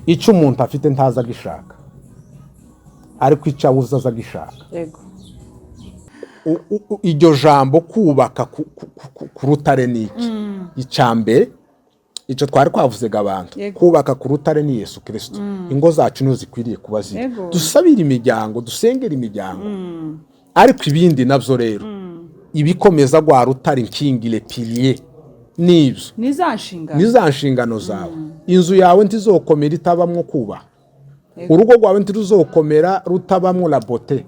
icyo umuntu afite ntaza agishaka ariko icyo abuze aza agishaka. yego iryo jambo kubaka ku rutare ni iki? Icambere icyo twari twavuzega abantu, kubaka ku rutare ni Yesu Kristo. Ingo zacu nizo zikwiriye kuba ziri, dusabire imiryango, dusengera imiryango, ariko ibindi nabyo rero ibikomeza gwa rutare, inkingire, pilier, nibyo niza nshingano zawe. Inzu yawe ntizokomera itabamwo kubaha, urugo rwawe ntiruzokomera rutabamwo la bote,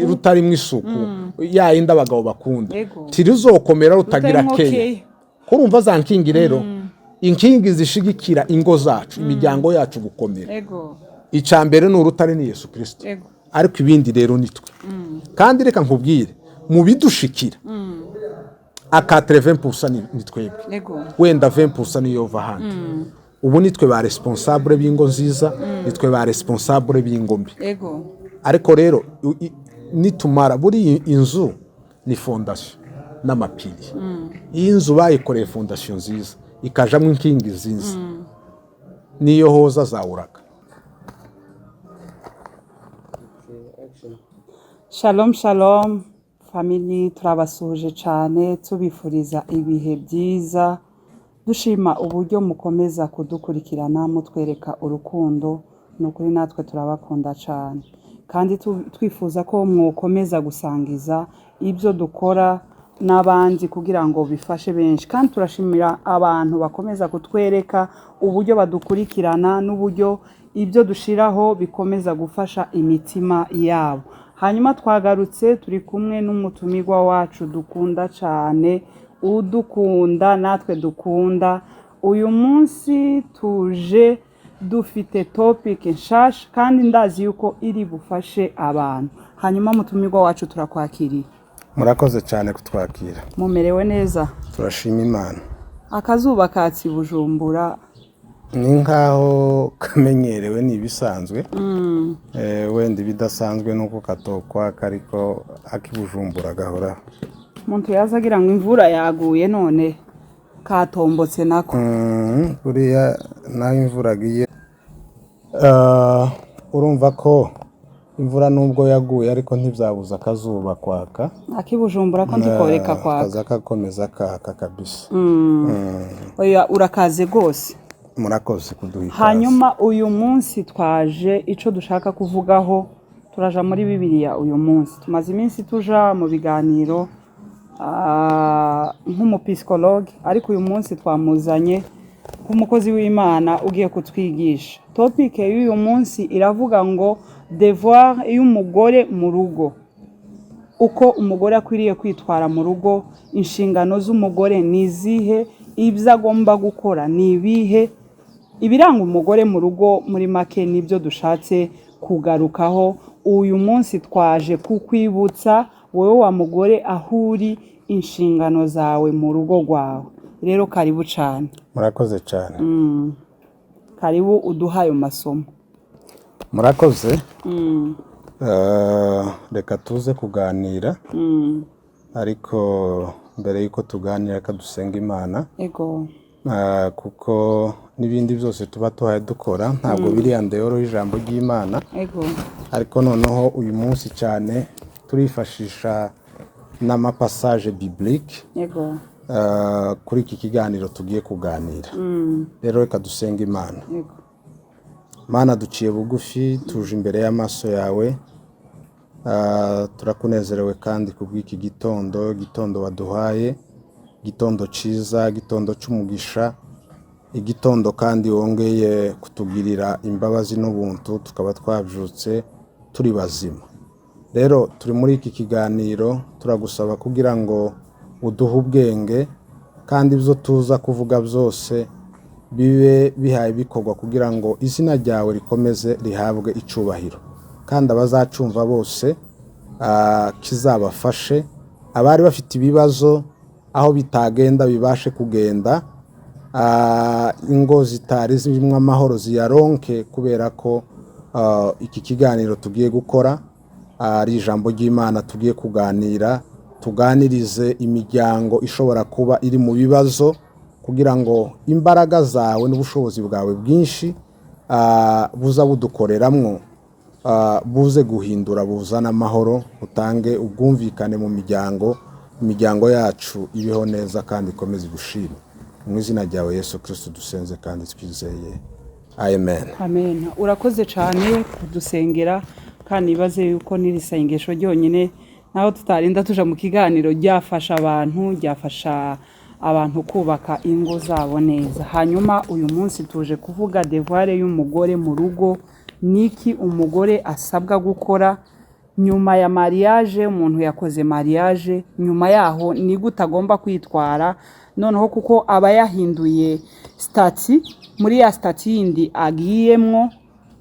rutarimo isuku, yayindi abagabo bakunda, ntiruzokomera rutagira keya. Kurumva za nkingi rero, inkingi zishigikira ingo zacu, imiryango yacu gukomera. Icambere ni urutare ni Yesu Kristo, ariko ibindi rero nitwe. Kandi reka nkubwire, mu bidushikira aka 80% nitwebwe, wenda 20% niyo va handi. Ubu nitwe ba responsable b'ingo nziza, nitwe ba responsable b'ingo mbi. Ariko rero nitumara buri inzu ni fondation n'amapiri. Iyi nzu bayikoreye fondation nziza, ikajamwe inkingi nziza, niyo hoza zawuraga. Shalom shalom family, turabasuhuje cyane tubifuriza ibihe byiza, dushima uburyo mukomeza kudukurikirana mutwereka urukundo. Nukuri natwe turabakunda cyane, kandi twifuza ko mwokomeza gusangiza ibyo dukora n'abandi kugira ngo bifashe benshi. Kandi turashimira abantu bakomeza kutwereka uburyo badukurikirana n'uburyo ibyo dushiraho bikomeza gufasha imitima yabo. Hanyuma twagarutse turi kumwe n'umutumirwa wacu dukunda cyane, udukunda natwe dukunda. Uyu munsi tuje dufite topic nshasha kandi ndazi yuko iri bufashe abantu. Hanyuma mutumirwa wacu turakwakiriye. Murakoze cyane kutwakira. Mumerewe neza? Turashima Imana. Akazuba katsi Bujumbura ni nkaho kamenyerewe nibisanzwe. Wenda ibidasanzwe nuko katokwa, ariko akibujumbura gahora. Muntu yazagira ngo imvura yaguye none katombotse nako. Buriya naho imvura agiye, urumva ko imvura nubwo yaguye ariko ntibyabuza akazuba kwaka. Akibujumbura ko ndikoreka kwaka, kazakakomeza kaka kabisa. Oya urakaze gose. Murakoze kuduhita. Hanyuma uyu munsi twaje ico dushaka kuvugaho, turaja muri Bibiliya uyu munsi. Tumaze iminsi tuja mu biganiro nk'umupsikologe, ariko uyu munsi twamuzanye nk'umukozi w'Imana ugiye kutwigisha. Topic y'uyu munsi iravuga ngo devoir y'umugore mu rugo, uko umugore akwiriye kwitwara mu rugo, inshingano z'umugore nizihe, ibyo agomba gukora ni ibihe, ibiranga umugore mu rugo. Muri make nibyo dushatse kugarukaho uyu munsi. Twaje kukwibutsa wowe wa mugore ahuri inshingano zawe mu rugo rwawe. Rero karibu cyane. Murakoze cyane. Karibu uduhaye masomo. Murakoze. Reka tuze kuganira, ariko mbere yuko tuganira kadusenga Imana. Ego. Kuko n'ibindi byose tuba tuhaye dukora ntabwo biri andeyoro y'ijambo ry'Imana. Ego. Ariko noneho uyu munsi cyane turifashisha n'amapassage biblique. Ego. Kuri iki kiganiro tugiye kuganira. Rero reka dusenga Imana. Ego. Mana, duciye bugufi tuje imbere y'amaso yawe. Turakunezerewe kandi kubw'iki gitondo waduhaye, gitondo ciza, gitondo cy'umugisha, igitondo kandi wongeye kutugirira imbabazi n'ubuntu, tukaba twabyutse turi bazima. Rero turi muri iki kiganiro, turagusaba kugira ngo uduhe ubwenge, kandi ibyo tuza kuvuga byose bibe bihaye bikorwa kugira ngo izina ryawe rikomeze rihabwe icubahiro, kandi abazacumva bose kizabafashe. Abari bafite ibibazo aho bitagenda bibashe kugenda, ingo zitari zirimo amahoro ziyaronke, kubera ko iki kiganiro tugiye gukora ari ijambo ry'Imana tugiye kuganira. Tuganirize imiryango ishobora kuba iri mu bibazo, kugira ngo imbaraga zawe n'ubushobozi bwawe bwinshi buza budukoreramwo, buze guhindura, buzana amahoro, utange ubwumvikane mu miryango yacu ibeho neza kandi ikomeze gushima. Mu izina ryawe Yesu Kristo dusenze kandi twizeye, amen. Amen. Urakoze cyane kudusengera, kandi ibaze yuko n'iri sengesho ryonyine naho tutarinda tuja mu kiganiro ryafasha abantu kubaka ingo zabo neza. Hanyuma uyu munsi tuje kuvuga devoir y'umugore mu rugo. Niki umugore asabwa gukora nyuma ya mariage? Umuntu yakoze mariage, nyuma yaho ni gute agomba kwitwara noneho, kuko aba yahinduye stati, muri ya stati yindi agiyemwo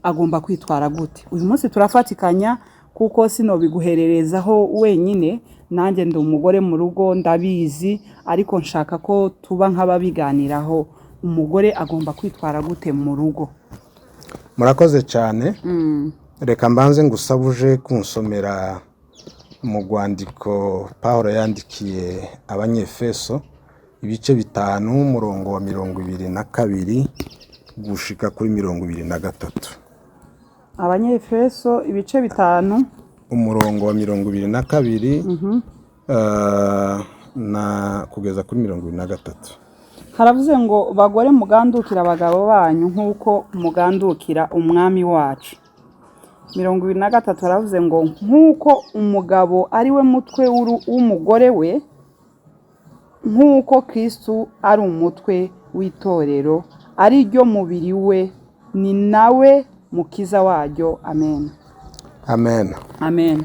agomba kwitwara gute? Uyu munsi turafatikanya, kuko sino biguhererezaho wenyine, nanjye ndi umugore mu rugo ndabizi, ariko nshaka ko tuba nk'ababiganiraho, umugore agomba kwitwara gute mu rugo. Murakoze cyane. Reka mbanze ngusabuje kunsomera mu rwandiko Pawulo yandikiye Abanyefeso ibice 5 umurongo wa 22 gushika kuri 23. Abanyefeso ibice 5 umurongo wa 22 na kugeza kuri 23. Haravuze ngo bagore mugandukira abagabo banyu nk'uko mugandukira umwami wacu. 23 haravuze ngo nk'uko umugabo ari we mutwe w'umugore we, nk'uko Kristo ari umutwe w'itorero, ari ryo mubiri we, ni nawe mukiza waryo. Amen. Amen. Amen.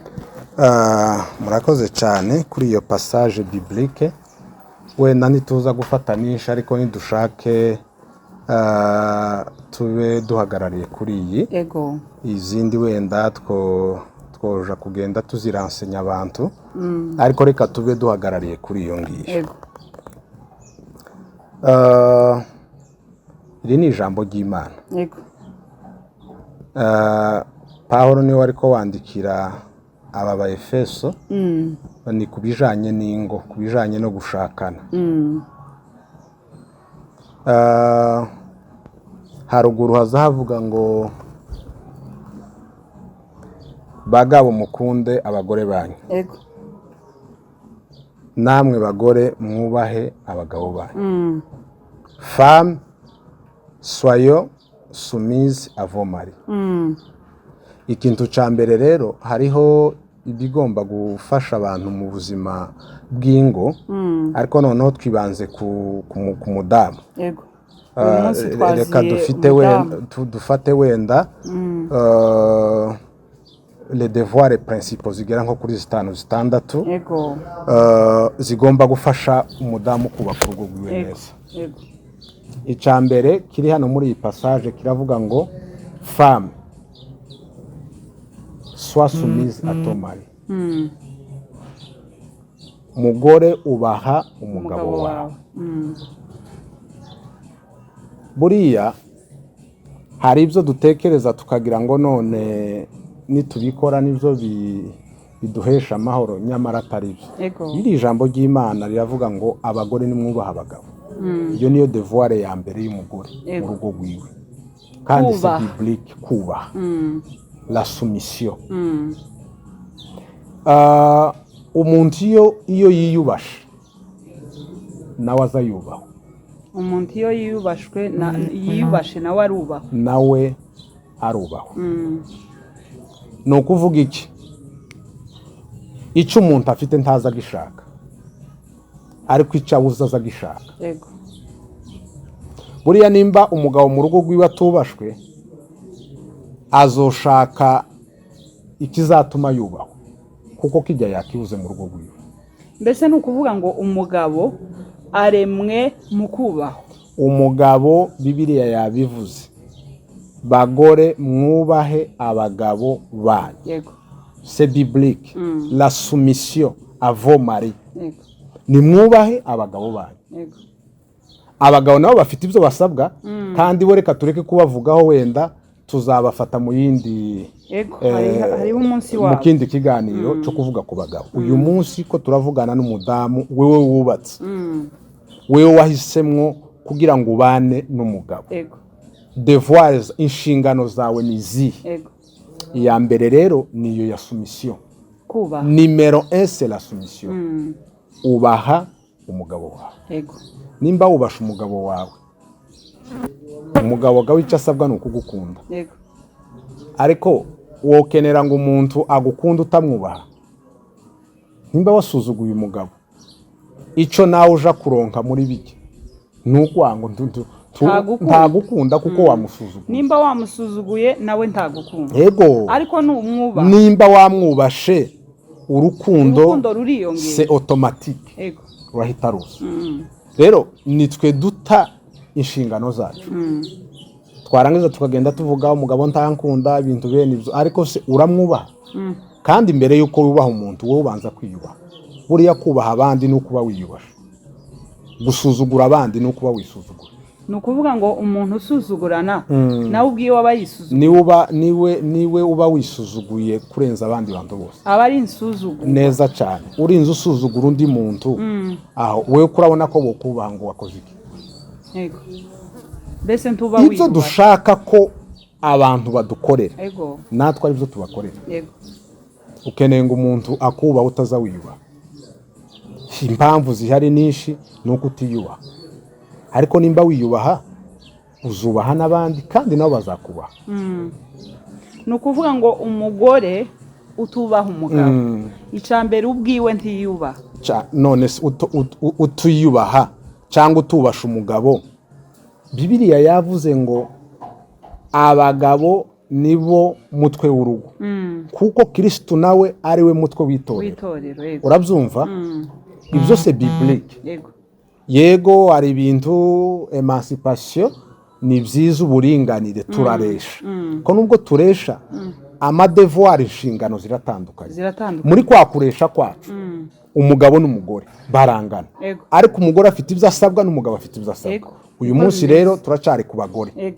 Murakoze cyane kuri iyo passage biblique. Wenda ntituza gufatanisha, ariko nidushake tube duhagarariye kuri iyi. Ego. Izindi wenda twoja kugenda tuziransenya abantu, ariko reka tube duhagarariye kuri iyo ngiyo. Ego. Iri ni ijambo ry'Imana. Ego. Pawulo niwe ariko wandikira aba Baefeso, ni kubijanye n'ingo, kubijanye no gushakana. Haruguru hazavuga ngo bagabo mukunde abagore banyu. Ego. Namwe bagore mwubahe abagabo banyu. Femme soyez soumise à vos maris. Ikintu ca mbere rero, hariho ibigomba gufasha abantu mu buzima bw'ingo, ariko noneho twibanze ku mudamu. Yego. Reka dufate wenda les devoirs principaux zigera nko kuri 5-6. Yego. Zigomba gufasha umudamu kubaka urugo rwiwe neza. Yego. Icya mbere kiri hano muri iyi passage kiravuga ngo femme sois soumise à ton mari. Mugore ubaha umugabo wawe. Buriya hari ibyo dutekereza tukagira ngo none nitubikora nibyo biduhesha amahoro, nyamara atari byo. Iri jambo ry'Imana riravuga ngo abagore nimwubaha abagabo. Iyo niyo devoir ya mbere y'umugore mu rugo rwiwe, kandi c'est biblique, kubaha. La soumission. Umuntu iyo yiyubashe nawe azayubaho. Umuntu iyo yiyubashe nawe arubaho. Nawe arubaho. Ni ukuvuga iki? Icyo umuntu afite ntaza gishaka, ariko icyo abuze aza gishaka. Yego. Buriya nimba umugabo mu rugo rwiwe atubashwe, azoshaka ikizatuma yubaho, kuko kijya yakibuze mu rugo rwiwe. Mbese ni ukuvuga ngo umugabo aremwe mu kubaho. Umugabo Bibiliya yabivuze, bagore mwubahe abagabo banyu. Yego. C'est biblique. La soumission à vos maris. Yego. Ni mwubahe abagabo banyu. Yego. Abagabo nabo bafite ibyo basabwa, kandi we reka tureke kubavugaho, wenda tuzabafata mu yindi hariho umunsi wabo, mu kindi kiganiro cyo kuvuga ku bagabo. Uyu munsi ko turavugana n'umudamu wewe wubatse, wewe wahisemwo kugira ngo ubane n'umugabo. Ego. Devoirs, inshingano zawe ni izihe? Ego. Iya mbere rero niyo ya soumission. Kubaha. Numero 1 c'est la soumission. Ubaha umugabo wawe. Ego. Nimba wubasha umugabo wawe, umugabo gawe icyo asabwa ni ukugukunda. Ego. Ariko wokenera ngo umuntu agukunda utamwubaha. Nimba wasuzuguye umugabo, icyo nawe uja kuronka muri bike nukwango ntagukunda kuko wamusuzuguye. Nimba wamusuzuguye nawe ntagukunda. Ego. Ariko numwubaha. Nimba wamwubashe, urukundo ruriyongera. C'est automatique. Ego. Urahita ruza. Rero nitwe duta inshingano zacu. Twarangiza tukagenda tuvuga umugabo ntankunda ibintu bene ibyo, ariko se uramwubaha. Kandi mbere yuko wubaha umuntu wowe ubanza kwiyubaha. Buriya kubaha abandi no kuba wiyubasha. Gusuzugura abandi no kuba wisuzugura. Nukuvuga ngo umuntu usuzugurana nawe ubwiye waba yisuzuguye. Niwe uba wisuzuguye kurenza abandi bantu bose. Aba ari insuzugura. Neza cyane. Urinze usuzugura undi muntu, aho wewe kurabona ko bokubaha ngo wakoze iki? Ego. Bese ntuba wiyubaha. Ibyo dushaka ko abantu badukorera. Ego. Natwe ari byo tubakorera. Ego. Ukeneye ngo umuntu akubaha utaza wiyubaha. Impamvu zihari nishi nuko utiyubaha. Ariko nimba wiyubaha uzubaha n'abandi kandi nabo bazakubaha. Nukuvuga ngo umugore utubaha umugabo, icambere ubwiwe ntiyubaha. None utuyubaha cyangwa utubasha umugabo, Bibiliya yavuze ngo abagabo nibo mutwe w'urugo, kuko Kristo nawe ari we mutwe w'itorero. Urabyumva? Ibyo se biblique. Yego ari ibintu emancipation ni byiza, uburinganire turaresha. Ko nubwo turesha amadevoir inshingano ziratandukanye. Muri kwa kuresha kwacu umugabo n'umugore barangana. Ariko umugore afite ibyo asabwa n'umugabo afite ibyo asabwa. Uyu munsi rero turacari ku bagore.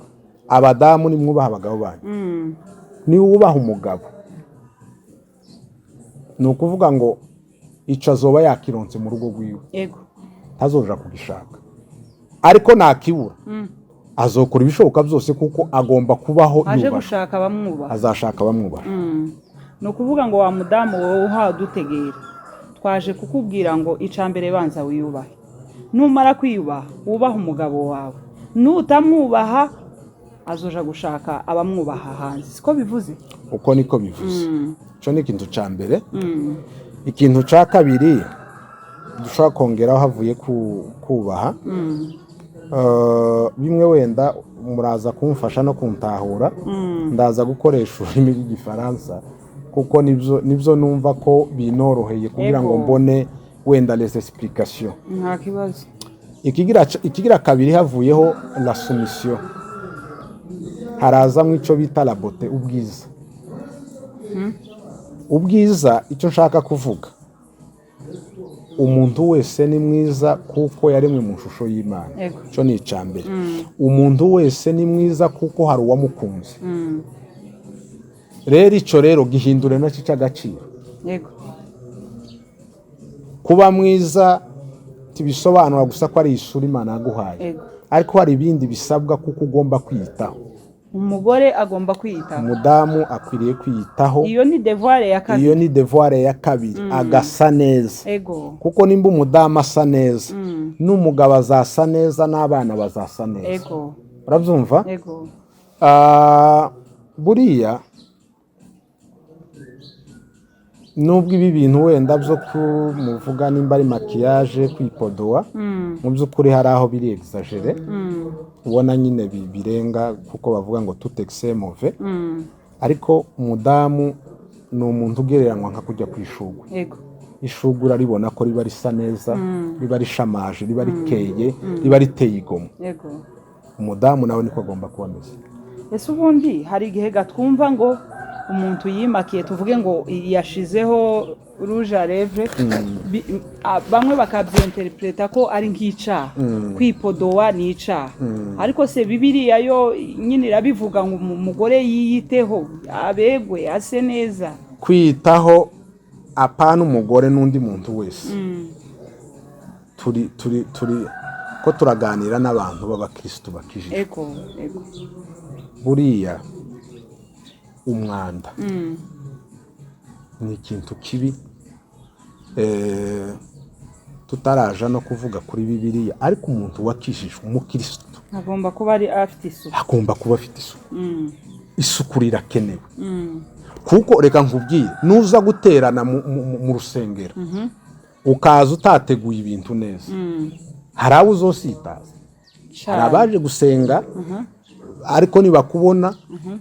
Abadamu nimwubaha abagabo banyu. Ni wubaha umugabo. Ni ukuvuga ngo icyo azoba yakironse mu rugo rwiwe. Tazoja kugishaka. Ariko nakibura. Azokora ibishoboka byose kuko agomba kubaho yubaha. Aje gushaka abamwubaha. Azashaka abamwubaha. No kuvuga ngo wa mudamu wowe uhadutegera. Twaje kukubwira ngo icambere banza wiyubahe. Numara kwiyubaha wubaha umugabo wawe. Nutamwubaha azoja gushaka abamwubaha hanze. Siko bivuze? Uko niko bivuze. Cyo ni ikintu cambere. Ikintu ca kabiri dushaka kongeraho havuye kubaha. Bimwe wenda muraza kumfasha no kuntahura. Ndaza gukoresha ururimi rw'igifaransa kuko nibyo numva ko binoroheye kugira ngo mbone wenda les explications. Nta kibazo. Ikigira kabiri havuyeho la soumission. Haraza mw'ico bita la beauté, ubwiza. Ubwiza icyo nshaka kuvuga, umuntu wese ni mwiza kuko yaremwe mu shusho y'Imana. Cyo ni icambere. Umuntu wese ni mwiza kuko hari uwamukunze. Rero icyo rero gihindure nacyo cy'agaciro. Kuba mwiza tibisobanura gusa ko ari isura Imana yaguhaye, ariko hari ibindi bisabwa kuko ugomba kwiyitaho. Umugore agomba kwiyitaho. Umudamu akwiriye kwiyitaho. Iyo ni devoir ya kabiri. Agasa neza. Kuko nimba umudamu asa neza, n'umugabo azasa neza, n'abana bazasa neza. Urabyumva? Buriya nubwo ibi bintu wenda byo kumuvuga nimba ari maquillage, kwipodoa, mu by'ukuri hari aho biri exagere. Ubona nyine birenga kuko bavuga ngo tout excès mauvais. Ariko umudamu ni umuntu ugereranywa nka kujya kwishugwa. Ishugura ribona ko riba risa neza, riba rishamaje, riba rikeye, riba riteye igomwe. Umudamu nawe niko agomba kuba ameze. Ese ubundi hari igihe gatwumva ngo umuntu yimakiye tuvuge ngo yashizeho rouge à lèvres, bamwe bakabyinterpreta ko ari nk'icaha. Kwipodoa ni icaha. Ariko se Bibiliya yo nyine irabivuga ngo umugore yiyiteho, abegwe, ase neza. Kwitaho apana umugore n'undi muntu wese. Turi ko turaganira n'abantu b'abakristo bakijije. ego Buriya umwanda ni ikintu kibi, tutaraja no kuvuga kuri Bibiliya, ariko umuntu wakijijwe, umukristo agomba kuba ari afite isuku, agomba kuba afite isuku. Isuku rirakenewe, kuko reka nkubwire, nuza guterana mu rusengero ukaza utateguye ibintu neza, hari abo uzositaza. Hari abaje gusenga ariko nibakubona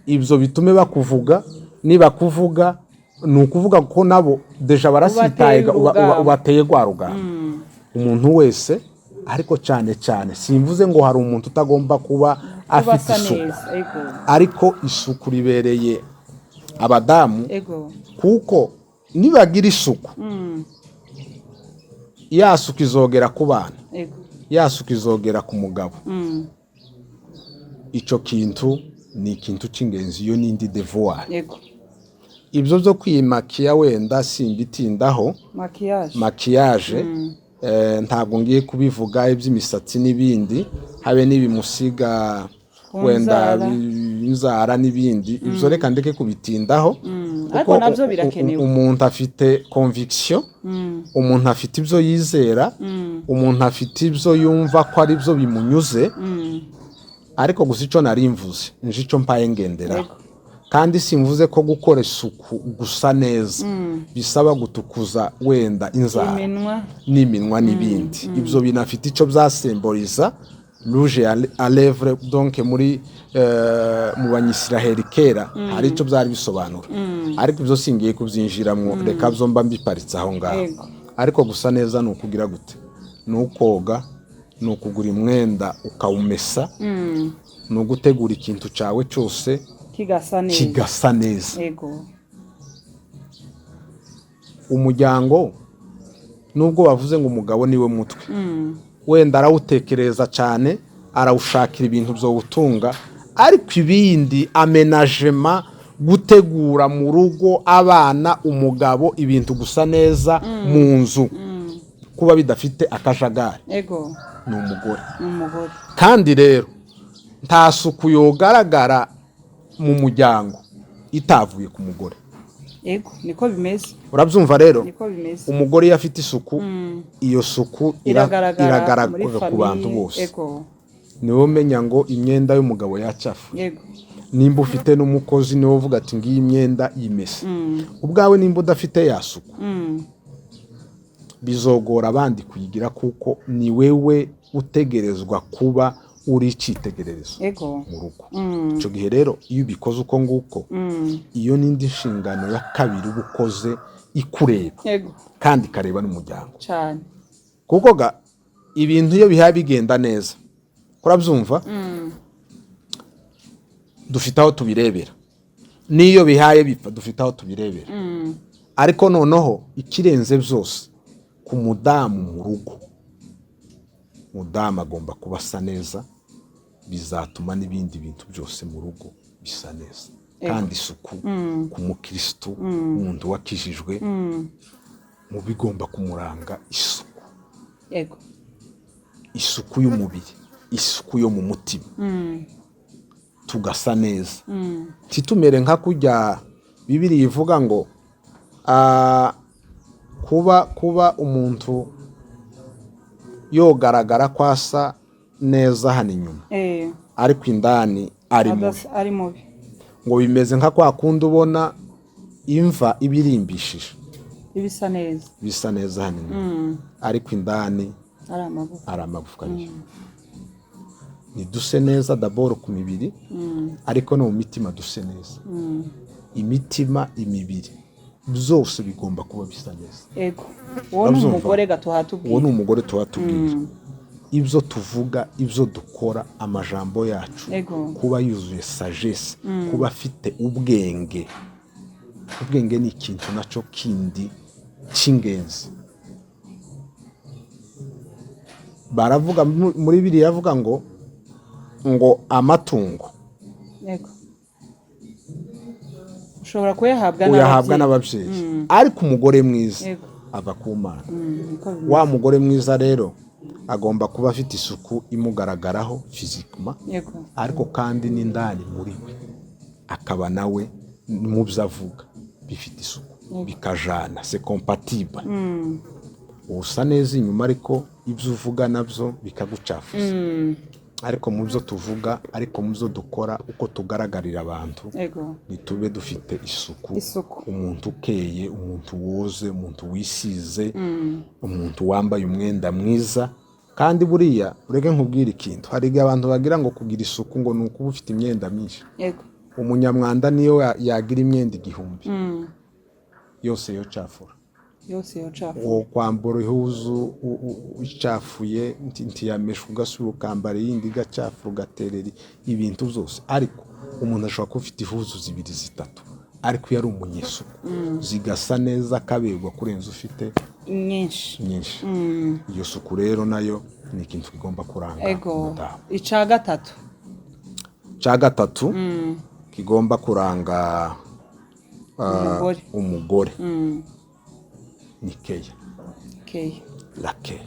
ibyo bitume bakuvuga, nibakuvuga ni ukuvuga ko nabo deja barasitaye, ubateye gwa rugamba. Umuntu wese, ariko cyane cyane simvuze ngo hari umuntu utagomba kuba afite isuku, ariko isuku ribereye abadamu, kuko nibagira isuku, ya suku izogera ku bana, ya suku izogera ku mugabo. Icyo kintu ni ikintu cy'ingenzi, iyo n'indi devoir. Ibyo byo kwimakiya wenda simbitindaho, makiyaje ntabwo ngiye kubivuga, iby'imisatsi n'ibindi, habe n'ibimusiga wenda inzara n'ibindi, ibyo reka ndeke kubitindaho, ariko nabyo birakenewe. Umuntu afite conviction, umuntu afite ibyo yizera, umuntu afite ibyo yumva ko ari byo bimunyuze, ariko gusa icyo narimvuze nje icyo mpaye ngendera, kandi simvuze ko gukora isuku gusa neza bisaba gutukuza wenda inzara n'iminwa n'ibindi. Ibyo binafite icyo byasemboriza rouge à lèvres, donc muri mu banyisiraheli kera hari icyo byari bisobanura, ariko ibyo singiye kubyinjiramo, reka byo mba mbiparitse aho ngaho. Ariko gusa neza ni ukugira gute? Ni ukoga, ni ukugura umwenda ukawumesa, ni ugutegura ikintu cyawe cyose kigasa neza. Umuryango nubwo bavuze ngo umugabo niwe mutwe, wenda arawutekereza cyane, arawushakira ibintu byo gutunga, ariko ibindi amenagement, gutegura mu rugo, abana, umugabo, ibintu gusa neza mu nzu, kuba bidafite akajagari, ni umugore. Kandi rero nta suku yogaragara mu muryango itavuye ku mugore. Niko bimeze. Urabyumva rero, umugore iyo afite isuku, iyo suku iragaragara ku bantu bose. Niwe umenya ngo imyenda y'umugabo yacafu. Nimba ufite n'umukozi niwe uvuga ati ngiyi imyenda yimese. Ubwawe nimba udafite ya suku, bizogora abandi kuyigira, kuko ni wewe utegerezwa kuba uri icyitegererezo mu rugo. Icyo gihe rero iyo ubikoze uko nguko, iyo n'indi nshingano ya kabiri uba ukoze ikureba, kandi ikareba n'umuryango cyane, kuko ibintu iyo bihaye bigenda neza, urabyumva, dufite aho tubirebera, n'iyo bihaye bipfa dufite aho tubirebera. Ariko noneho ikirenze byose, ku mudamu mu rugo, umudamu agomba kuba asa neza, bizatuma n'ibindi bintu byose mu rugo bisa neza. Kandi isuku ku mukristo, umuntu wakijijwe, mu bigomba kumuranga isuku. Isuku y'umubiri, isuku yo mu mutima, tugasa neza, titumere nka kujya Bibiliya ivuga ngo kuba umuntu yogaragara ko asa neza hano inyuma, ariko indani ari mubi, ngo bimeze nka kwa kundi ubona imva ibirimbishije, bisa neza hano inyuma, ariko indani ari amagufwa. Niduse neza d'abord ku mibiri, ariko no mu mitima duse neza. Imitima, imibiri byose bigomba kuba bisa neza. Uwo ni umugore gatuhatubwira. Uwo ni umugore tuhatubwira. Ibyo tuvuga, ibyo dukora, amajambo yacu, kuba yuzuye sagesse, kuba afite ubwenge. Ubwenge ni ikintu nacyo kindi cy'ingenzi. Baravuga muri Bibiliya yavuga ngo amatungo ushobora kuyahabwa n'ababyeyi, ariko umugore mwiza ava ku Mana. Wa mugore mwiza rero agomba kuba afite isuku imugaragaraho fizikuma, ariko kandi n'indani muri we akaba nawe mu byo avuga bifite isuku bikajana, c'est compatible. Usa neza inyuma ariko ibyo uvuga nabyo bikagucafuza, ariko mu byo tuvuga, ariko mu byo dukora, uko tugaragarira abantu nitube dufite isuku. Umuntu ukeye, umuntu woze, umuntu wisize, umuntu wambaye umwenda mwiza. Kandi buriya ureke nkubwira ikintu, hari abantu bagira ngo kugira isuku ngo ni ukuba ufite imyenda myinshi. Umunyamwanda niyo yagira imyenda 1000 yose yo cafura, uwo kwambura ihuzu icafuye ntiyamesha ugasubira ukambara iyindi igacafura ugaterera ibintu byose. Ariko umuntu ashobora kuba ufite ihuzu 2 3, ariko iyo ari umunyesuku zigasa neza akaberwa kurenza ufite nyinshi. Iyo suku rero nayo ni ikintu kigomba kuranga umudamu. Ica gatatu kigomba kuranga umugore ni keya. La keya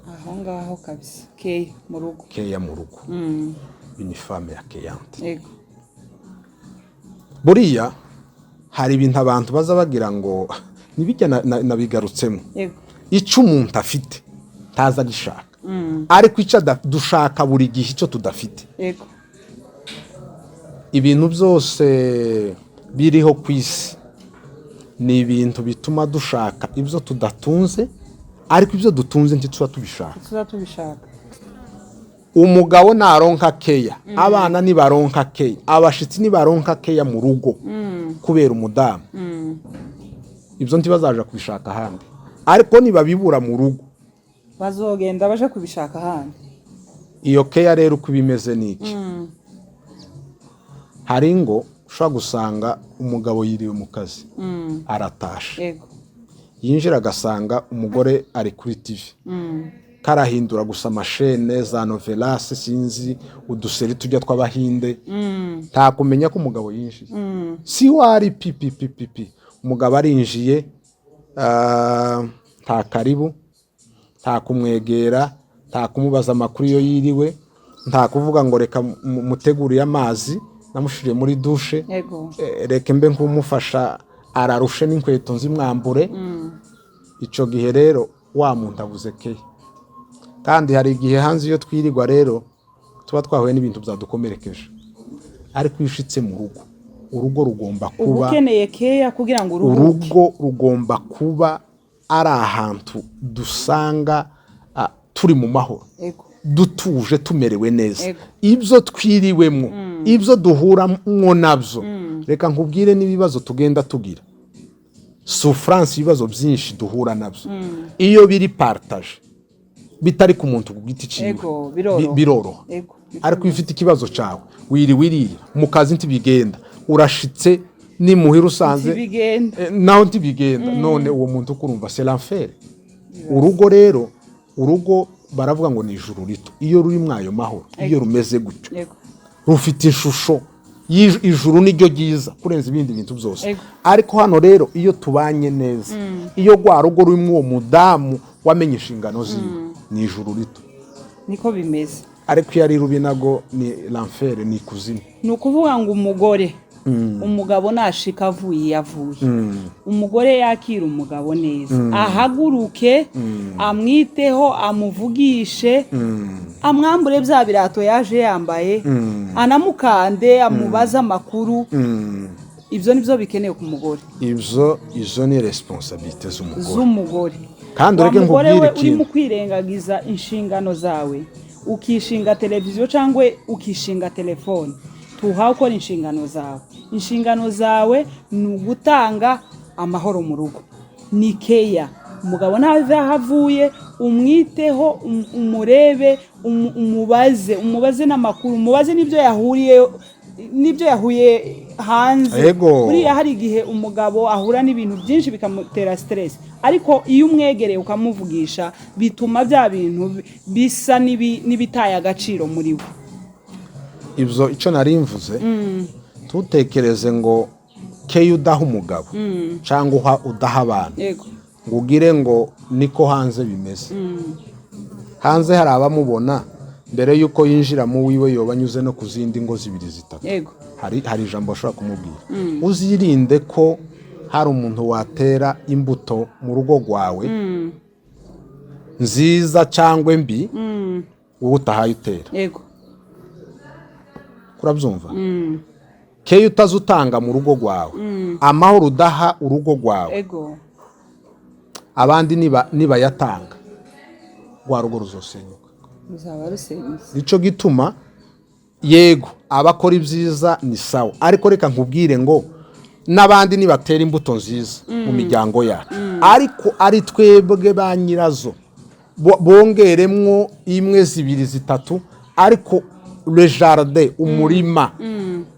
aho ngaho kabisa, keya mu rugo, une femme accueillante. Buriya hari ibintu abantu baza bagira ngo nibijya nabigarutsemo, icyo umuntu afite taza gishaka, ariko icyo dushaka buri gihe icyo tudafite. Ibintu byose biriho ku isi ni ibintu bituma dushaka ibyo tudatunze, ariko ibyo dutunze ntituba tubishaka. Umugabo naronka keya, abana nibaronka keya, abashitsi nibaronka keya mu rugo kubera umudamu, ibyo ntibazaja kubishaka ahandi. Ariko nibabibura mu rugo bazogenda baje kubishaka ahandi. Iyo keya rero uko bimeze niki, hari ngo ushobora gusanga umugabo yiriwe mu kazi aratashe, yinjira agasanga umugore ari kuri TV karahindura gusa amashene za novelas sinzi uduseri tujya tw'abahinde, nta kumenya ko umugabo yinjiye. Si wari pipi umugabo arinjiye, nta karibu, nta kumwegera, nta kumubaza amakuru yo yiriwe, nta kuvuga ngo reka muteguriye amazi namushiriye muri dushe, reka mbe nkumufasha ararushe n'inkweto nzimwambure. Ico gihe rero wa muntu avuze keya. Kandi hari igihe hanze iyo twirirwa rero tuba twahuye n'ibintu byadukomerekeje, ariko yishitse mu rugo, urugo rugomba kuba ukeneye keya kugira ngo urugo rugomba kuba ari ahantu dusanga turi mu mahoro, dutuje, tumerewe neza. Ibyo twiriwemo, ibyo duhuramwo nabyo, reka nkubwire n'ibibazo tugenda tugira, souffrance, ibibazo byinshi duhura nabyo, iyo biri partage bitari ku muntu kugiti ciwe biroroha. Ariko iyo ufite ikibazo cyawe wiriye mu kazi ntibigenda, urashitse ni muhira usanze naho ntibigenda, none uwo muntu kurumva c'est l'enfer. Urugo rero, urugo baravuga ngo ni ijuru rito. Iyo ruri mwayo mahoro, iyo rumeze gutyo, rufite ishusho y'ijuru niryo ryiza kurenza ibindi bintu byose. Ariko hano rero iyo tubanye neza, iyo rwa rugo rurimo uwo mudamu wamenye inshingano ziwe, ni ijuru rito. Niko bimeze. Ariko iyo ari rubi nago ni l'enfer, ni kuzimu. Ni ukuvuga ngo umugore, umugabo nashika yavuye, umugore yakira umugabo neza, ahaguruke, amwiteho, amuvugishe, amwambure bya birato yaje yambaye, anamukande, amubaza amakuru. Ibyo nibyo bikenewe ku mugore. Izo ni responsabilité z'umugore. Kandi ureke nkubwire ikintu, uri mu kwirengagiza inshingano zawe, ukishinga televiziyo cyangwa ukishinga telefone, tuha ukora inshingano zawe. Inshingano zawe ni ugutanga amahoro mu rugo, ni keya. Umugabo nawe ahavuye umwiteho, umurebe, umubaze n'amakuru, umubaze n'ibyo yahuye hanze. Buriya hari igihe umugabo ahura n'ibintu byinshi bikamutera stress, ariko iyo umwegereye ukamuvugisha bituma bya bintu bisa n'ibitaye agaciro muri we. Ibyo icyo nari mvuze, tutekereze ngo keya udaha umugabo cyangwa udaha abantu ngo ugire ngo niko hanze bimeze. hanze hari abamubona mbere yuko yinjira mu wiwe yoba anyuze no ku zindi ngo zibiri zitatu. Yego. Hari ijambo ashobora kumubwira. Uzirinde ko hari umuntu watera imbuto mu rugo rwawe nziza cyangwa mbi wowe utahaye utera. Yego. Kurabyumva? Keyo utazutanga mu rugo rwawe, amahoro udaha urugo rwawe. Yego. Abandi niba yatanga rwa rugo ruzosenyuka. Ruzaba rusenyutse. Nico gituma yego abakora ibyiza ni sawa, ariko reka nkubwire ngo n'abandi nibatera imbuto nziza mu miryango yacu, ariko ari twebwe ba nyirazo bongeremwo imwe zibiri zitatu, ariko le jardin umurima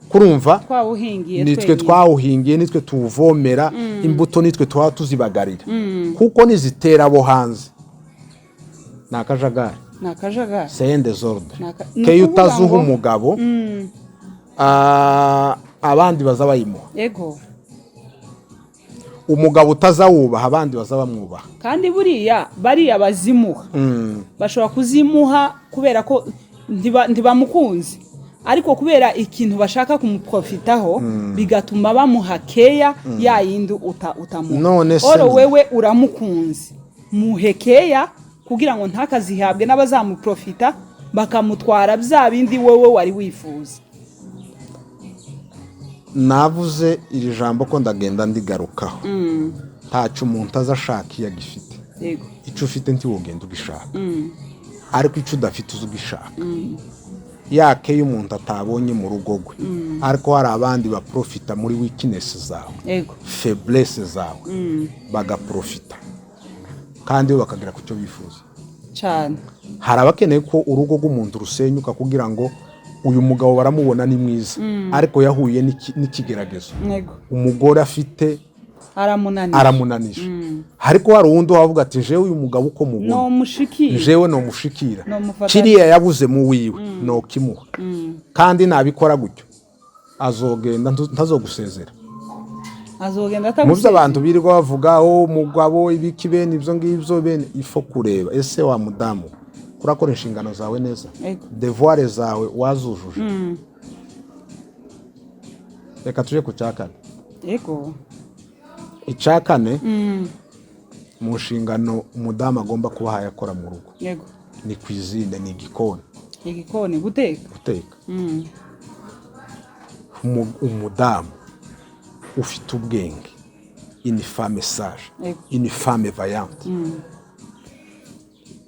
kurumva nitwe twawuhingiye, nitwe tuwuvomera, imbuto nitwe tuba tuzibagarira, kuko nizitera abo hanze ni akajagari. C'est désordre. Keyo utazuha umugabo abandi baza bayimuha. Yego. Umugabo utazawubaha abandi baza bamwubaha. Kandi bariya bazimuha bashobora kuzimuha kubera ko ntibamukunze, ariko kubera ikintu bashaka kumuprofitaho bigatuma bamuha keya ya yindi utamuha. Oro wewe uramukunze, muhe keya kugira ngo ntakazihabwe n'abazamuprofita bakamutwara bya bindi wowe wari wifuza. Navuze iri jambo ko ndagenda ndigarukaho. Ntacu umuntu azashaka iyo agifite. Yego. Icyo ufite ntiwugenda ugishaka, ariko icyo udafite uzugishaka. Yake y'umuntu atabonye mu rugo rwe, ariko hari abandi baprofita muri weakness zawe. Yego. Faiblesse zawe bagaprofita, kandi bo bakagira ku cyo bifuza cyane. Hari abakeneye ko urugo rw'umuntu rusenyuka kugira ngo uyu mugabo baramubona ni mwiza, ariko yahuye n'ikigeragezo. Umugore afite aramunanije. Ariko hari uwundi wavuga ati jewe uyu mugabo uko mubona jewe no mushikira, kiriya yabuze mu wiwe no kimuha, kandi nabikora gutyo azogenda ntazogusezera. Mu byo abantu birirwa bavuga umugabo ibiki bene ibyo ngibyo bene, ifo kureba ese wa mudamu kurakora inshingano zawe neza, devoir zawe wazujuje. Reka tuje ku cyakane. Yego. Icyakane mu nshingano umudamu agomba kuba hayakora mu rugo. Yego. Ni cuisine, ni igikoni. Igikoni guteka. Umudamu ufite ubwenge, une femme sage, une femme vaillante.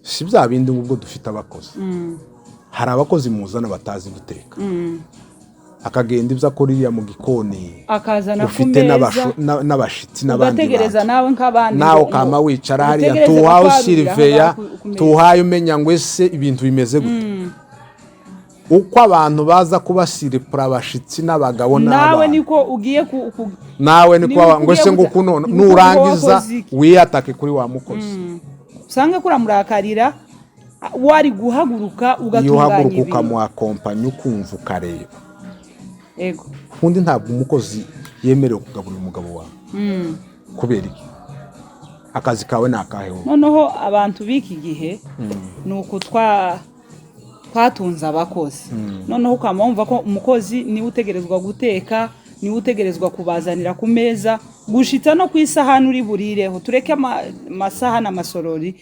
Si bya bindi ubwo dufite abakozi. Hari abakozi muzana batazi guteka. Akagenda ibyo akoririya mu gikoni, akazana ufite n'abashitsi n'abandi bategereza nawe nk'abandi, nawe kama wicara hariya tuhaye siriveya, tuhaye umenya ngo ese ibintu bimeze gute. Uko abantu baza kubasiripura abashitsi n'abagabo nawe niko ugiye nawe niko ngo ese ngo kuno nurangiza wiyatake kuri wa mukozi. Usanga kuramurakarira wari guhaguruka ugatunganya ibintu, ukamuha kompani ukumva ukareba. Yego. Kundi ntabwo umukozi yemerewe kugaburira umugabo wawe. Kubera iki? Akazi kawe nakaheho. Noneho abantu biki gihe nuko twatunze abakozi. Noneho ukamumva ko umukozi ni utegerezwa guteka, ni utegerezwa kubazanira ku meza, gushitsa no kwisahani uri burireho. Tureke amasahani amasorori,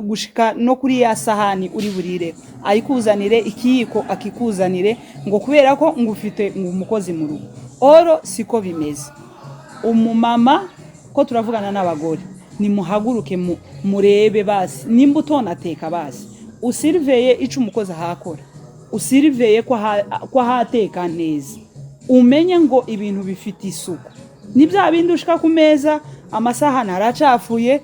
gushika no kuri ya sahani uri burire, ayikuzanire ikiyiko akikuzanire, ngo kubera ko ngufite umukozi mu rugo. Oro siko bimeze. Umumama ko turavugana n'abagore, ni muhaguruke murebe basi nimba utonateka basi, usiriveye ico umukozi ahakora, usiriveye ko hateka neza, umenye ngo ibintu bifite isuku. Ni bya bindi ushika ku meza amasahani aracafuye,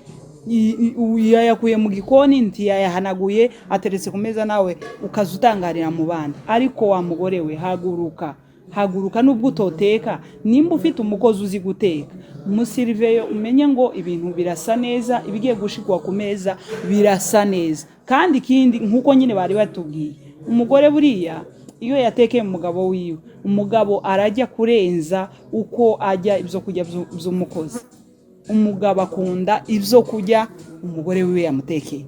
yayakuye mu gikoni ntiyayahanaguye ateretse ku meza, nawe ukazutangarira mu bandi. Ariko wa mugore we haguruka nubwo utoteka, nimba ufite umukozi uzi guteka, musiriveyo umenye ngo ibintu birasa neza, ibigiye gushikwa ku meza birasa neza. Kandi ikindi nkuko nyine bari batubwiye, umugore buriya iyo yatekeye umugabo wiwe, umugabo arajya kurenza uko ajya ibyo kujya by'umukozi. Umugabo akunda ibyo kujya umugore wiwe yamutekeye.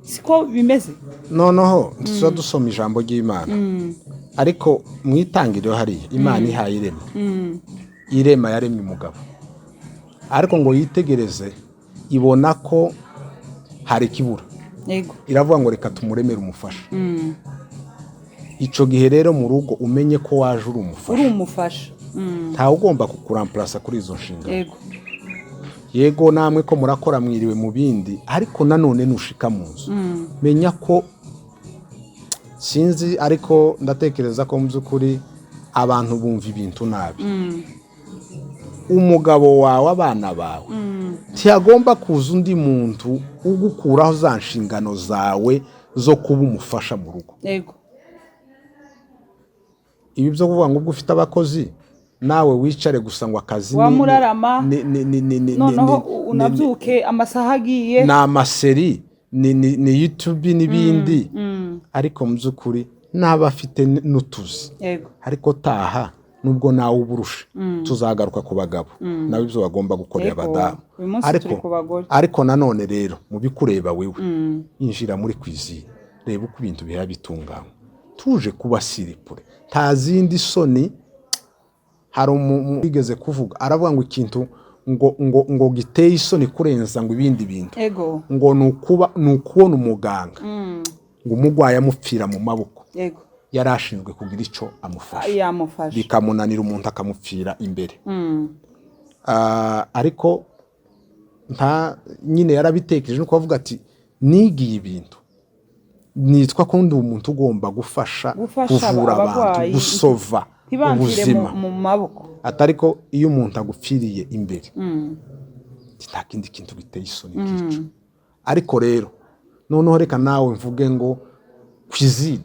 siko bimeze noneho tuza dusoma ijambo ry'Imana ariko mu itangiriro hariya Imana ihaye irema yaremye umugabo ariko ngo yitegereze ibona ko hari kibura iravuga ngo reka tumuremere umufasha ico gihe rero mu rugo umenye ko waje uri umufasha ntawe ugomba kukuramplasa kuri izo nshingano yego namwe ko murakora mwiriwe mu bindi ariko nanone nushika mu nzu menya ko sinzi ariko ndatekereza ko mu by'ukuri abantu bumva ibintu nabi umugabo wawe abana bawe ntiyagomba kuza undi muntu ugukuraho za nshingano zawe zo kuba umufasha mu rugo ibi byo kuvuga ngo ubwo ufite abakozi nawe wicare gusa ngo akazi wamurarama noneho unabyuke amasaha agiye ni amaseri ni YouTube n'ibindi ariko mu by'ukuri n'aba afite n'utuzi ariko taha nubwo nawe uburusha tuzagaruka ku bagabo nawe ibyo bagomba gukorera abadamu ariko nanone rero mu bikureba wewe injira muri kwizina reba uko ibintu biha bitunganywa tuje kuba siripure nta zindi soni hari umugeze kuvuga aravuga ngo ikintu ngo giteye isoni kurenza ngo ibindi bintu ngo nukubona umuganga ngo umugwayi amupfira mu maboko yarashinzwe kugira ico amufasha bikamunanira umuntu akamupfira imbere ariko nta nyine yarabitekereje no kuvuga ati nigiye ibintu nitwa ko ndi umuntu ugomba gufasha kuvura abantu gusova ubuzima mu maboko atariko iyo umuntu agupfiriye imbere nta kindi kintu giteye isoni gico ariko rero noneho reka nawe mvuge ngo kwizina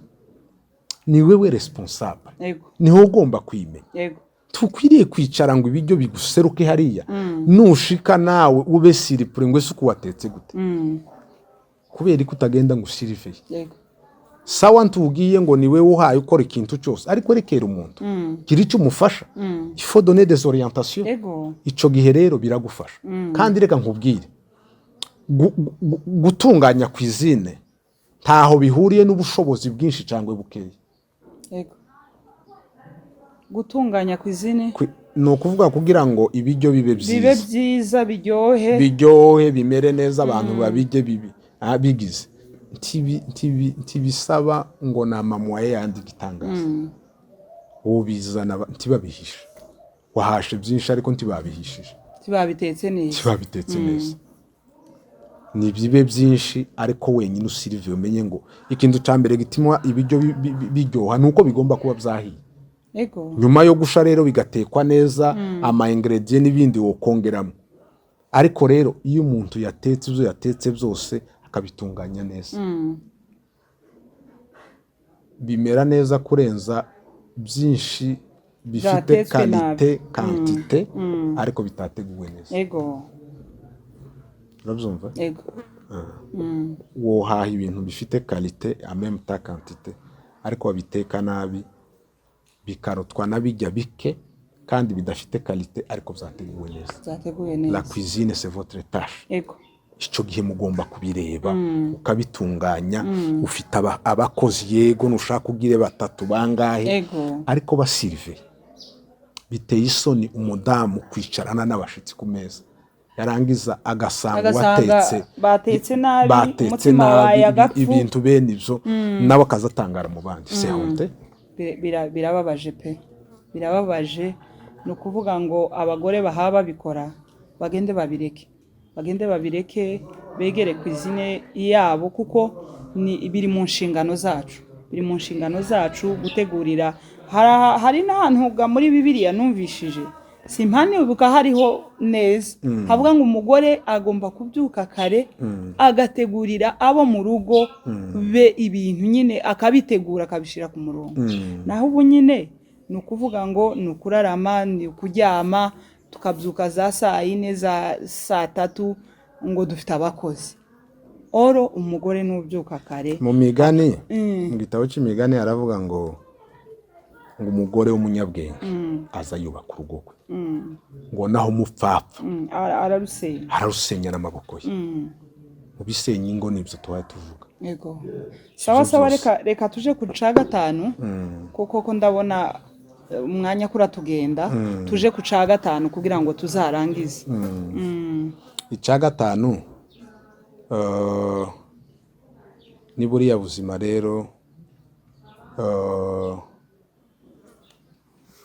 ni wewe responsable niho ugomba kwimenya tukwiriye kwicara ngo ibiryo biguseruke hariya nushika nawe ube siripure ngo ese uko watetse gute kubera ko utagenda ngo usiriveye sawa ntugiye ngo ni wewe uhaye ukora ikintu cyose ariko rekera umuntu gira icyo umufasha il faut donner des orientations ico gihe rero biragufasha kandi reka nkubwire gutunganya kwizine ntaho bihuriye n'ubushobozi bwinshi cyangwa bukeya gutunganya kwizine no kuvuga kugira ngo ibiryo bibe byiza biryohe bimere neza abantu babije bigize ntibisaba ngo na mama yandi gitangaza ubizana ntibabihishe wahashe byinshi ariko ntibabihishije ntibabitetse neza ni bibe byinshi ariko wenyine usirive umenye ngo ikintu cyambere gitimwa ibiryo biryoha nuko bigomba kuba byahiye nyuma yo gusha rero bigatekwa neza ama ingredient n'ibindi wokongeramo ariko rero iyo umuntu yatetse ibyo yatetse byose akabitunganya neza bimera neza kurenza byinshi bifite qualité quantité ariko bitateguwe neza urabyumva wohaha ibintu bifite qualité en même temps quantité ariko babiteka nabi bikarotwa nabijya bike kandi bidafite qualité ariko byateguwe neza la cuisine c'est votre tâche ico gihe mugomba kubireba ukabitunganya ufite abakozi yego nushaka kugire batatu bangahe ariko basirve biteye isoni umudamu kwicarana n'abashitsi ku meza yarangiza agasanga batetse nabi ibintu bene ivyo nabo akazatangara mu bandi c'est honte birababaje pe birababaje no kuvuga ngo abagore bahaba babikora bagende babireke begere kwizine yabo kuko ni biri mu nshingano zacu gutegurira hari n'ahantu muri Bibiliya numvishije simpanibuka hariho neza havuga ngo umugore agomba kubyuka kare agategurira abo mu rugo be ibintu nyine akabitegura akabishira ku murongo naho ubu nyine ni ukuvuga ngo ni ukurarama ni ukuryama tukabyuka za saa 4 za saa 3 ngo dufite abakozi oro umugore n'ubyuka kare mu migani mu gitabo cy'imigani aravuga ngo umugore w'umunyabwenge aza yubaka urugo ngo naho umupfapfa ararusenya n'amaboko ye mu bisenya ingo nibyo tuba tuvuga yego sawa sawa reka tuje ku ca gatanu kuko ndabona umwanya kura tugenda tuje ku ca gatanu kugira ngo tuzarangize ica gatanu ni buriya buzima rero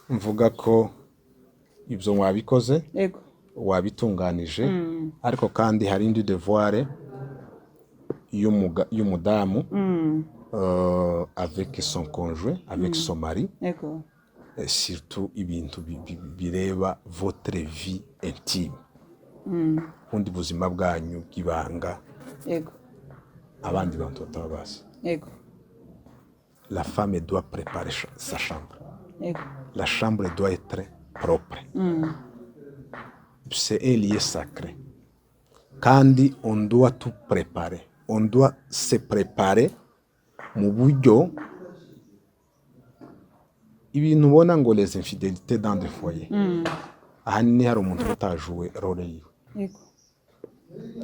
mvuga ko ibyo wabikoze yego wabitunganije ariko kandi hari indi devoir y'umudamu avec son conjoint avec son mari yego surtout ibintu bireba votre vie intime ubundi buzima bwanyu bw'ibanga yego abandi bantu batabazi yego la femme doit préparer sa chambre yego la chambre doit être propre c'est un lieu sacré kandi on doit tout préparer on doit se préparer mu buryo ibintu ubona ngo les infidélités dans des foyers ahanini hari umuntu utajuwe role yiwe yego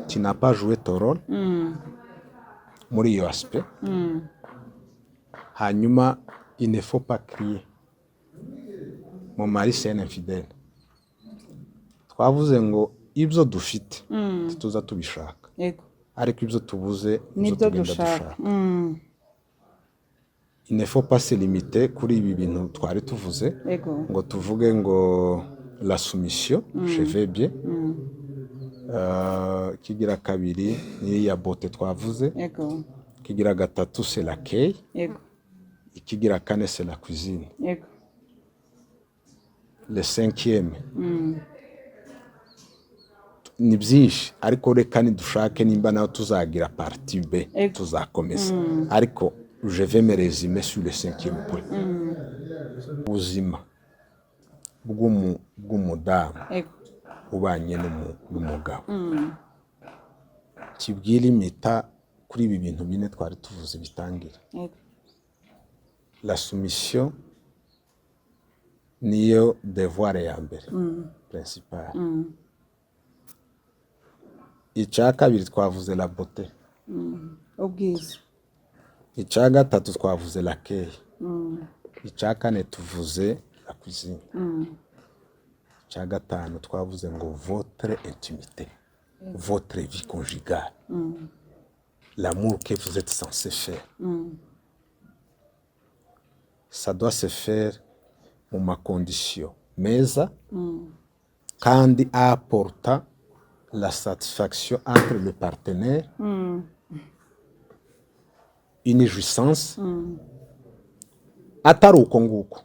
tu n'as pas joué ton rôle muri iyo aspect hanyuma il ne faut pas crier mon mari c'est un infidèle twavuze ngo ibyo dufite tuza tubishaka yego ariko ibyo tubuze nibyo dushaka il ne faut pas se limiter kuri ibi bintu twari tuvuze yego ngo tuvuge ngo la soumission je vais bien kigira kabiri ni ya bote twavuze yego kigira gatatu c'est l'accueil yego ikigira kane c'est la cuisine yego le cinquième ni byinshi ariko reka nidushake nimba nawe tuzagira partie B tuzakomeza ariko je vais me résumer sur le cinquième point ubuzima bw'umudamu ubanye n'umugabo kibwira imita kuri ibi bintu bine twari tuvuze bitangira la soumission niyo devoir ya mbere principal icya kabiri twavuze la beauté ubwiza icya gatatu twavuze l'accueil icya kane tuvuze la cuisine icya gatanu twavuze ngo votre intimité votre vie conjugale l'amour que vous êtes censé faire ça doit se faire mu macondition meza kandi apporta la satisfaction entre le partenaire une jouissance atari uko nguko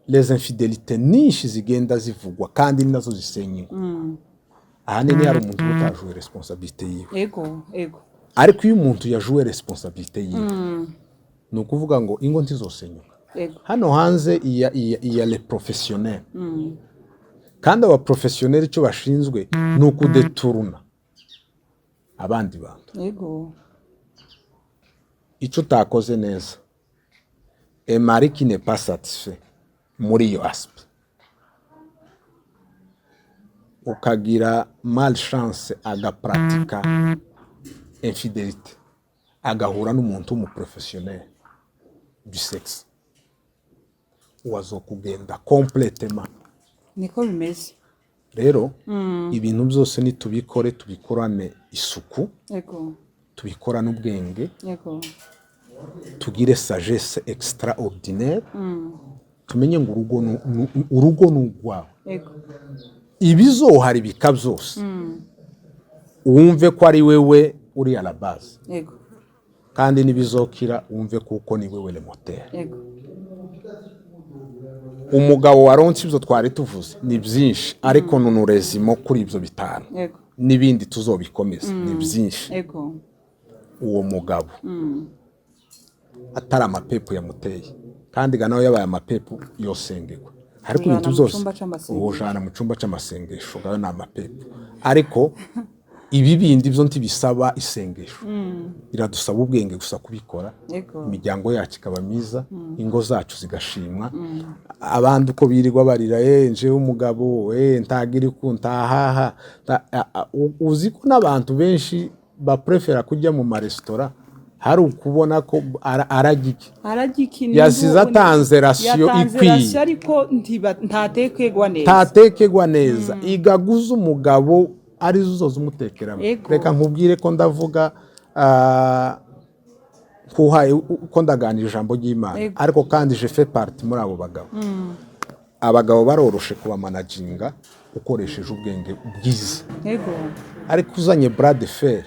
les infidélités nyinshi zigenda zivugwa kandi nazo zisenya ingo ahanini hari umuntu utajuwe responsabilité yiwe yego ariko iyo umuntu yajuwe responsabilité yiwe ni ukuvuga ngo ingo ntizosenyuka hano hanze iya les professionnels kandi aba professionnels icyo bashinzwe ni ukudeturuna abandi bantu yego icyo utakoze neza un mari qui n'est pas satisfait muri iyo aspect ukagira malchance agapratika infidélité agahura n'umuntu w'umuprofessionnel du sexe wazokugenda complètement niko bimeze rero ibintu byose nitubikore tubikorane isuku yego tubikorane ubwenge yego tugire sagesse extraordinaire tumenye ngo urugo ni urwawe yego ibizohari bika byose wumve ko ari wewe uri à la base yego kandi nibizokira wumve kuko ni wewe le moteur yego umugabo waronse ibyo twari tuvuze ni byinshi ariko nunurezimo kuri ibyo bitanu yego n'ibindi tuzobikomeza ni byinshi yego uwo mugabo atari amapepo yamuteye kandi nawe yabaye amapepo yosengerwa ariko ibintu byose ujana mu cyumba cy'amasengesho gawe ni amapepo ariko ibi bindi byo ntibisaba isengesho biradusaba ubwenge gusa kubikora imiryango yacu ikaba myiza ingo zacu zigashimwa abandi uko birirwa barira nje umugabo ntagira ku ntahaha uzi ko n'abantu benshi baprefera kujya mu maresitora hari ukubona ko aragiki aragiki yasize atanze rasiyo ikwiye ariko ntatekegwa neza igaguza umugabo ari zo zumutekeramo. Reka nkubwire ko ndavuga kuhaye uko ndaganira ijambo ry'Imana, ariko kandi je fais partie muri abo bagabo. Abagabo baroroshe kuba managinga ukoresheje ubwenge bwiza, ariko uzanye bras de fer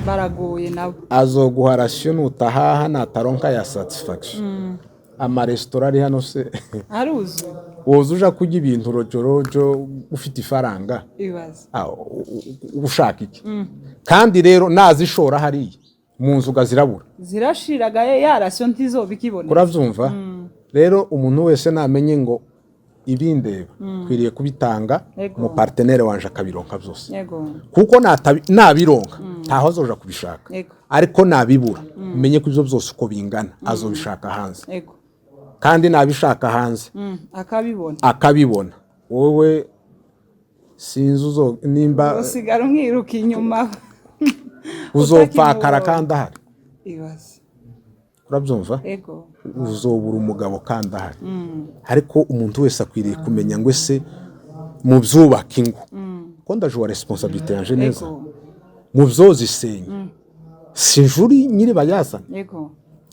baragoye nabo, azoguha rasiyo nutahaha nataronka ya satisfaction. Amaresitora ari hano se aruzi woza uja kurya ibintu rojorojo ufite ifaranga ushaka iki? Kandi rero nazishora hariya mu nzu gazirabura zirashiraga ya rasiyo ntizobikibonera. Uravyumva? Rero umuntu wese namenye ngo ibindeba kwiriye kubitanga mu partenaire wanje akabironka byose, kuko nabironka ntaho azoja kubishaka, ariko nabibura menye ko ivyo byose uko bingana azobishaka hanze, kandi nabishaka hanze akabibona. Wowe sinzi nimba usigara umwiruka inyuma uzopfakara kandi ahari. Urabyumva? Uzobura umugabo kandi ahari. Ariko umuntu wese akwiriye kumenya ngo ese mu byubaka ingo ko ndajuwa responsabilité yanje neza, mu byozisenya sinjuri nyiri bayazana.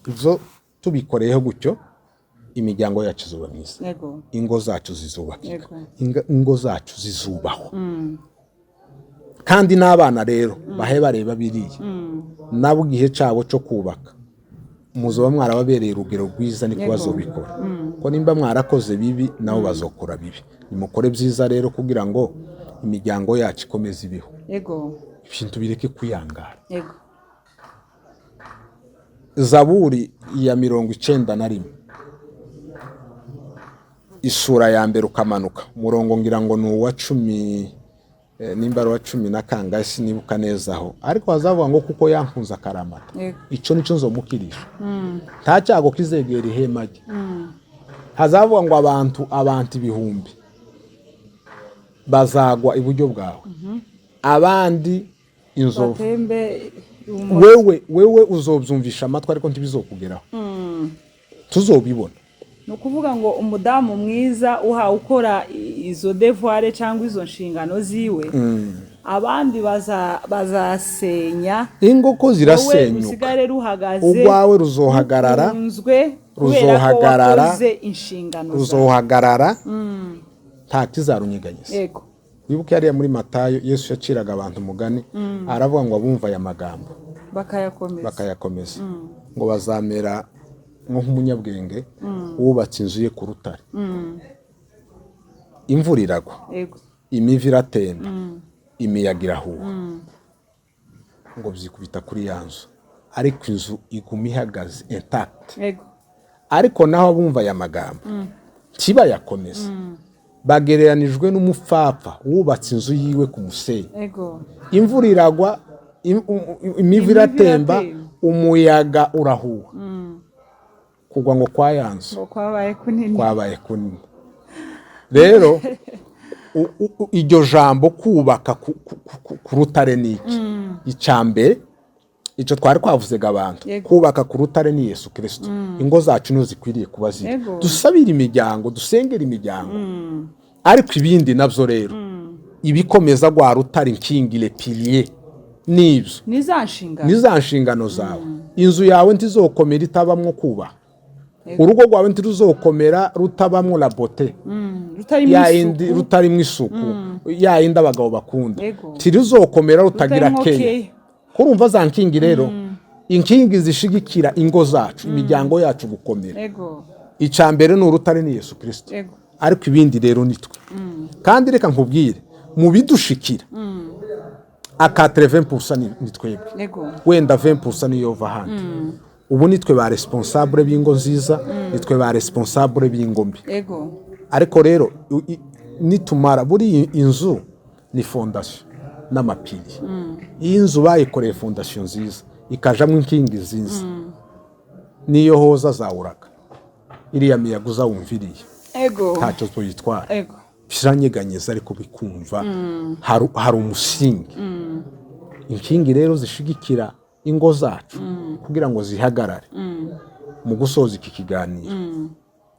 Ivyo tubikoreyeho gutyo imiryango yacu izuba myiza, ingo zacu zizubakika, ingo zacu zizubahwa. Kandi n'abana rero bahe bareba biriya nabo igihe cabo cyo kubaka muzoba mwarababereye urugero rwiza niko bazobikora, ko nimba mwarakoze bibi nabo bazokora bibi. Nimukore byiza rero kugira ngo imiryango yacu ikomeze ibiho, ibintu bireke kuyangara. Zaburi ya 91 isura ya mbere ukamanuka murongo ngira ngo ni uwa 10 nimba wa 10 na kangahe sinibuka neza aho, ariko hazavuga ngo kuko yankunza akaramata ico nico nzomukirisha nta cyago kizegera ihema rye. Hazavuga ngo abantu ibihumbi bazagwa iburyo bwawe, abandi inzovu wewe uzobyumvisha amatwi ariko ntibizokugeraho. Tuzobibona. No kuvuga ngo umudamu mwiza uha ukora izo devoir cyangwa izo nshingano ziwe, abandi bazasenya ingo ko zirasenyuka, usigare ruhagaze ubwawe ruzohagarara nta kizarunyeganyeza. Wibuke yari muri Matayo Yesu yaciraga abantu umugani, aravuga ngo abumva aya magambo bakayakomeza ngo bazamera nk'umunyabwenge wubatse inzu ye ku rutare. Imvura iragwa, imivu iratemba, imiyaga irahuha, ngo byikubita kuri ya nzu, ariko inzu iguma ihagaze intact. Ariko naho bumva aya magambo kibayakomeza bagereranijwe n'umupfapfa wubatse inzu yiwe ku musenyi. Imvura iragwa, imivu iratemba, umuyaga urahuha, kugwa ngo kwa yanzu kwabaye kunini. Rero iryo jambo kubaka ku rutare niki icambere ico twari twavuzega abantu kubaka ku rutare ni Yesu Kristo. Ingo zacu nizo zikwiriye kuba ziri, dusabira imiryango, dusengera imiryango, ariko ibindi navyo rero ibikomeza gwa rutare nkingile pilier nivyo niza nshingano zawe. Inzu yawe ntizokomera itabamwo kuba, urugo rwawe ntiruzokomera rutabamwo la beauté, rutarimo isuku, yindi abagabo bakunda, ntiruzokomera rutagira kenya. Kurumva za nkingi rero, inkingi zishigikira ingo zacu, imiryango yacu gukomera. Icambere ni urutare ni Yesu Kristo, ariko ibindi rero nitwe. Kandi reka nkubwire mu bidushikira aka 80% nitwebwe, wenda 20% niyo vahandi. Ubu nitwe ba responsable b'ingo nziza, nitwe ba responsable b'ingo mbi. Ariko rero nitumara buri inzu ni fondation n'amapiri. Iyi nzu bayikoreye fondation nziza ikajamwe inkingi nziza, niyo hoza zawuraga iriya miyaga uzawumviriye ntacyo tuyitwara, biranyeganyeza ariko bikumva hari umusingi. Inkingi rero zishigikira ingo zacu kugira ngo zihagarare mu gusoza iki kiganiro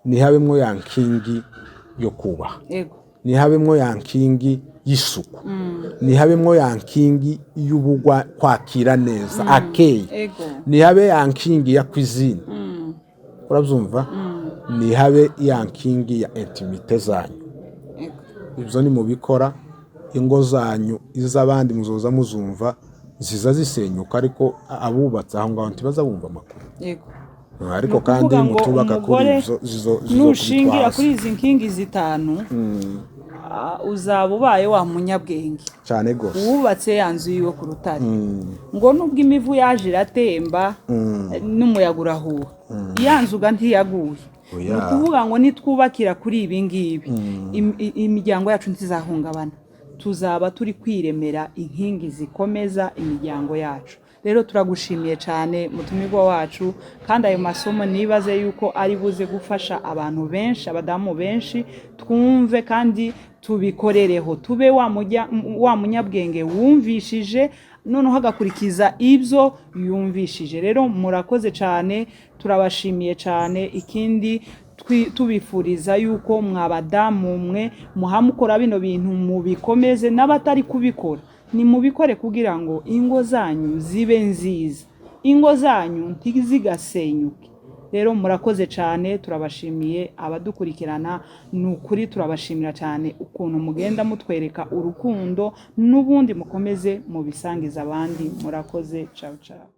ntihabemwo ya nkingi yo kubaha, ntihabemwo ya nkingi y'isuku, ntihabemwo ya nkingi y'ubugwa kwakira neza akeye, ntihabe ya nkingi ya kwizina, urabyumva, ntihabe ya nkingi ya intimite zanyu. Ibyo ni mubikora ingo zanyu iz'abandi muzoza muzumva ziza zisenyuka, ariko abubatse aho ngaho ntibaza bumva amakuru. Ariko kandi mutubaka kuri izo nushingira kuri izi nkingi zitanu uzaba ubaye wa munyabwenge cyane gose, wubatse yanzu yiwe ku rutare, ngo nubwo imivu yaje iratemba n'umuyaga urahuha, yanzu ga ntiyaguye. Ni ukuvuga ngo nitwubakira kuri ibi ngibi imiryango yacu ntizahungabana, tuzaba turi kwiremera inkingi zikomeza imiryango yacu. Rero turagushimiye cyane mutumirwa wacu, kandi ayo masomo nibaze yuko ari buze gufasha abantu benshi, abadamu benshi, twumve kandi tubikorereho, tube wa munyabwenge wumvishije noneho agakurikiza ibyo yumvishije. Rero murakoze cyane, turabashimiye cyane. Ikindi tubifuriza yuko mwabadamu mwe muhamukora bino bintu mubikomeze, n'abatari kubikora ni mubikore kugira ngo ingo zanyu zibe nziza, ingo zanyu ntizigasenyuke. Rero murakoze cyane, turabashimiye abadukurikirana, n'ukuri turabashimira cyane ukuntu mugenda mutwereka urukundo, n'ubundi mukomeze mubisangiza abandi. Murakoze, ciao ciao.